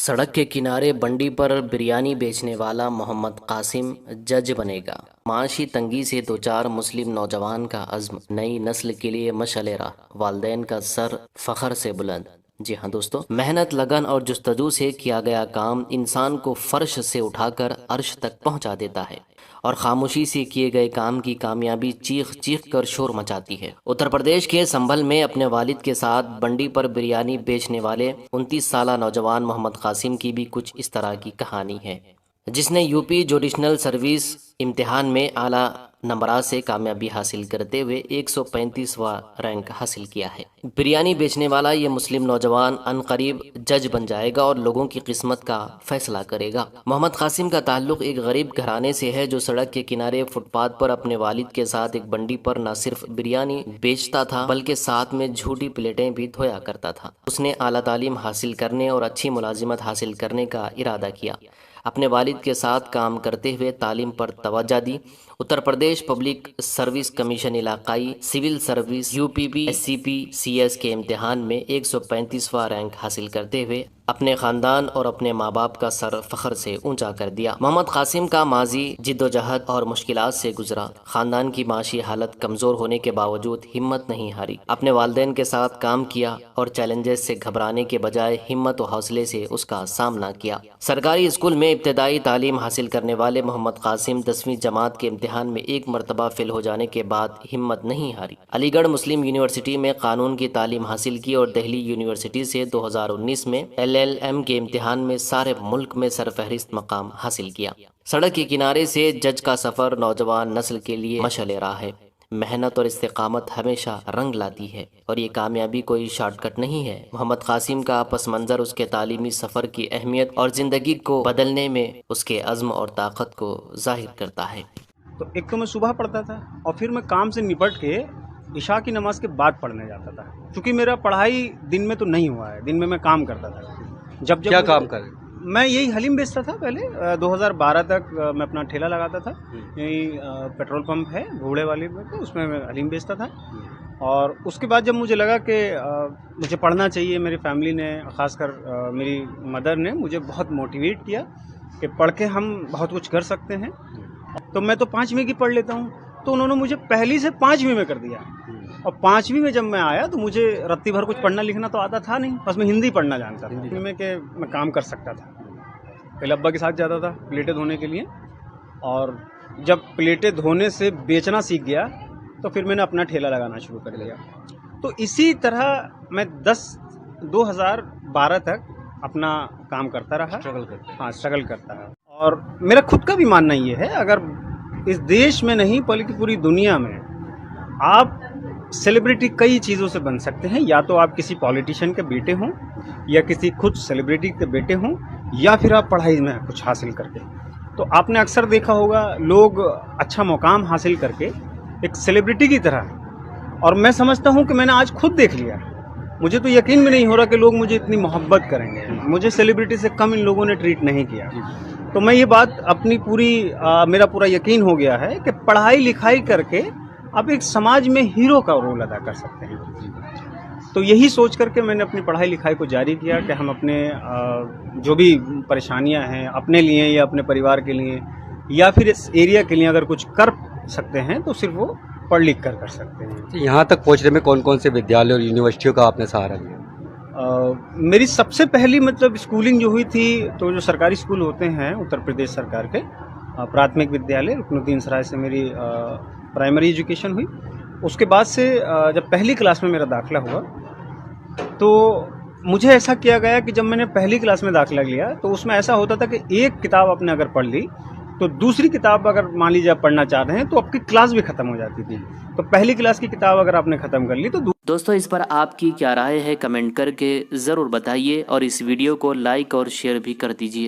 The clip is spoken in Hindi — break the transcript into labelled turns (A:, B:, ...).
A: सड़क के किनारे बंडी पर बिरयानी बेचने वाला मोहम्मद कासिम जज बनेगा। माशी तंगी से दो चार मुस्लिम नौजवान का अज़्म, नई नस्ल के लिए मशअले राह, वालदैन का सर फ़ख्र से बुलंद। जी हाँ दोस्तों, मेहनत, लगन और जुस्तजू से किया गया काम इंसान को फर्श से उठाकर अर्श तक पहुंचा देता है और खामोशी से किए गए काम की कामयाबी चीख चीख कर शोर मचाती है। उत्तर प्रदेश के संभल में अपने वालिद के साथ बंडी पर बिरयानी बेचने वाले 29 साला नौजवान मोहम्मद कासिम की भी कुछ इस तरह की कहानी है, जिसने यूपी जुडिशनल सर्विस इम्तिहान में आला नंबरात से कामयाबी हासिल करते हुए 135वां रैंक हासिल किया है। बिरयानी बेचने वाला ये मुस्लिम नौजवान अनकरीब जज बन जाएगा और लोगों की किस्मत का फैसला करेगा। मोहम्मद कासिम का ताल्लुक एक गरीब घराने से है जो सड़क के किनारे फुटपाथ पर अपने वालिद के साथ एक बंडी पर न सिर्फ बिरयानी बेचता था बल्कि साथ में झूठी प्लेटें भी धोया करता था। उसने आला तालीम हासिल करने और अच्छी मुलाजिमत हासिल करने का इरादा किया। अपने वालिद के साथ काम करते हुए तालीम पर तवज्जो दी। Uttar Pradesh public service commission इलाकाई civil service UPP SCP CS के इम्तिहान में 135वां रैंक हासिल करते हुए अपने ख़ानदान और अपने माँ बाप का सर फ़ख्र से ऊंचा कर दिया। मोहम्मद कासिम का माजी जिद्दोजहद और मुश्किलात से गुजरा। ख़ानदान की माशी हालत कमज़ोर होने के बावजूद हिम्मत नहीं हारी। अपने वालिदैन के साथ काम किया और चैलेंजेस से घबराने के बजाय हिम्मत और हौसले से उसका सामना किया। सरकारी स्कूल में इब्तदाई तालीम हासिल करने वाले मोहम्मद कासिम 10वीं जमात के इम्तिहान में एक मरतबा फेल हो जाने के बाद हिम्मत नहीं हारी। अलीगढ़ मुस्लिम यूनिवर्सिटी में कानून की तालीम हासिल की और दिल्ली यूनिवर्सिटी से 2019 में LLM के इम्तिहान में सारे मुल्क में सरफहरिस्त मकाम हासिल किया। सड़क के किनारे से जज का सफ़र नौजवान नस्ल के लिए मशअले राह है। मेहनत और इस्तिकामत हमेशा रंग लाती है और ये कामयाबी कोई शॉर्टकट नहीं है। मोहम्मद कासिम का पस मंज़र उसके तालीमी सफ़र की अहमियत और ज़िंदगी को बदलने में उसके अज़्म और ताकत को जाहिर करता है।
B: तो एक तो मैं सुबह पढ़ता था और फिर मैं काम से निपट के इशा की नमाज के बाद पढ़ने जाता था। क्योंकि मेरा पढ़ाई दिन में तो नहीं हुआ है, दिन में मैं काम करता था। जब क्या काम कर मैं यही हलीम बेचता था पहले। 2012 तक मैं अपना ठेला लगाता था। यही पेट्रोल पंप है घोड़े वाली में, तो उसमें मैं हलीम बेचता था। और उसके बाद जब मुझे लगा कि मुझे पढ़ना चाहिए, मेरी फैमिली ने, ख़ासकर मेरी मदर ने मुझे बहुत मोटिवेट किया कि पढ़ के हम बहुत कुछ कर सकते हैं। तो मैं तो 5वीं की पढ़ लेता हूँ, तो उन्होंने मुझे पहली से 5वीं में कर दिया। और 5वीं में जब मैं आया तो मुझे रत्ती भर कुछ पढ़ना लिखना तो आता था नहीं, बस मैं हिंदी पढ़ना जानता था। हिंदी में कि मैं काम कर सकता था। पहले अब्बा के साथ जाता था प्लेटें धोने के लिए, और जब प्लेटें धोने से बेचना सीख गया तो फिर मैंने अपना ठेला लगाना शुरू कर दिया। तो इसी तरह मैं 2012 तक अपना काम करता रहा, स्ट्रगल करता रहा। और मेरा खुद का भी मानना ये है, अगर इस देश में नहीं बल्कि पूरी दुनिया में आप सेलिब्रिटी कई चीज़ों से बन सकते हैं। या तो आप किसी पॉलिटिशियन के बेटे हों, या किसी खुद सेलिब्रिटी के बेटे हों, या फिर आप पढ़ाई में कुछ हासिल करके। तो आपने अक्सर देखा होगा लोग अच्छा मुकाम हासिल करके एक सेलिब्रिटी की तरह, और मैं समझता हूं कि मैंने आज खुद देख लिया, मुझे तो यकीन भी नहीं हो रहा कि लोग मुझे इतनी मोहब्बत करेंगे। मुझे सेलिब्रिटी से कम इन लोगों ने ट्रीट नहीं किया। तो मैं ये बात अपनी मेरा पूरा यकीन हो गया है कि पढ़ाई लिखाई करके आप एक समाज में हीरो का रोल अदा कर सकते हैं। तो यही सोच करके मैंने अपनी पढ़ाई लिखाई को जारी किया कि हम अपने जो भी परेशानियां हैं अपने लिए या अपने परिवार के लिए या फिर इस एरिया के लिए अगर कुछ कर सकते हैं तो सिर्फ वो पढ़ लिख कर सकते हैं।
C: यहाँ तक पहुँचने में कौन कौन से विद्यालय और यूनिवर्सिटियों का आपने सहारा लिया?
B: मेरी सबसे पहली स्कूलिंग जो हुई थी, तो जो सरकारी स्कूल होते हैं उत्तर प्रदेश सरकार के, प्राथमिक विद्यालय रुकनुद्दीन सराय से मेरी प्राइमरी एजुकेशन हुई। उसके बाद से जब पहली क्लास में मेरा दाखिला हुआ तो मुझे ऐसा किया गया कि जब मैंने पहली क्लास में दाखिला लिया तो उसमें ऐसा होता था कि एक किताब आपने अगर पढ़ ली तो दूसरी किताब अगर मान लीजिए आप पढ़ना चाहते हैं तो आपकी क्लास भी खत्म हो जाती थी। तो पहली क्लास की किताब अगर आपने खत्म कर ली तो
A: दोस्तों, इस पर आपकी क्या राय है कमेंट करके ज़रूर बताइए और इस वीडियो को लाइक और शेयर भी कर दीजिए।